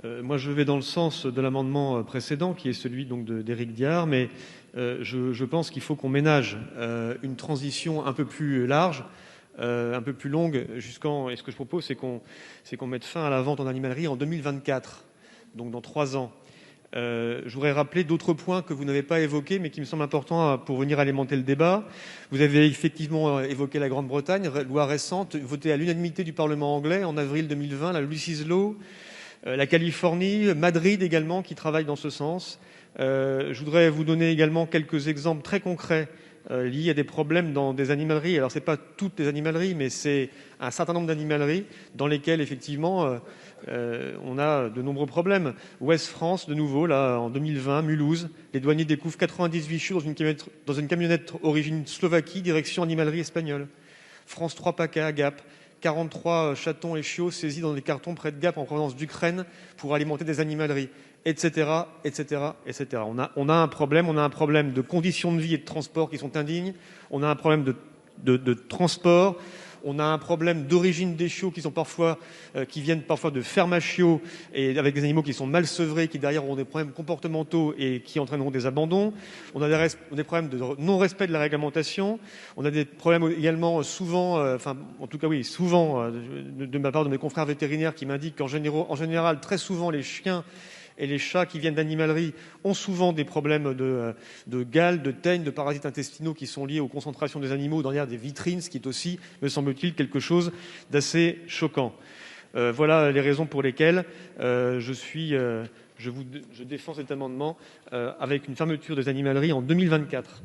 Moi, je vais dans le sens de l'amendement précédent, qui est celui donc d'Éric Diard, mais je pense qu'il faut qu'on ménage une transition un peu plus large, un peu plus longue, et ce que je propose, c'est qu'on mette fin à la vente en animalerie en 2024, donc dans 3 ans. Je voudrais rappeler d'autres points que vous n'avez pas évoqués, mais qui me semblent importants pour venir alimenter le débat. Vous avez effectivement évoqué la Grande-Bretagne, loi récente, votée à l'unanimité du Parlement anglais en avril 2020, la Lucy's Law. La Californie, Madrid également, qui travaille dans ce sens. Je voudrais vous donner également quelques exemples très concrets liés à des problèmes dans des animaleries. Alors, ce n'est pas toutes les animaleries, mais c'est un certain nombre d'animaleries dans lesquelles, effectivement, on a de nombreux problèmes. Ouest France, de nouveau, là, en 2020, Mulhouse, les douaniers découvrent 98 chiots dans une camionnette origine Slovaquie, direction animalerie espagnole. France 3 PACA à Gap, 43 chatons et chiots saisis dans des cartons près de Gap en provenance d'Ukraine pour alimenter des animaleries, etc., etc., etc. On a un problème de conditions de vie et de transport qui sont indignes. On a un problème de transport. On a un problème d'origine des chiots qui viennent parfois de fermes à chiots et avec des animaux qui sont mal sevrés, qui derrière auront des problèmes comportementaux et qui entraîneront des abandons. On a des problèmes de non-respect de la réglementation. On a des problèmes également souvent, de ma part, de mes confrères vétérinaires qui m'indiquent qu'en général, très souvent, les chiens et les chats qui viennent d'animalerie ont souvent des problèmes de gale, de teigne, de parasites intestinaux qui sont liés aux concentrations des animaux derrière des vitrines, ce qui est aussi, me semble-t-il, quelque chose d'assez choquant. Voilà les raisons pour lesquelles je défends cet amendement avec une fermeture des animaleries en 2024.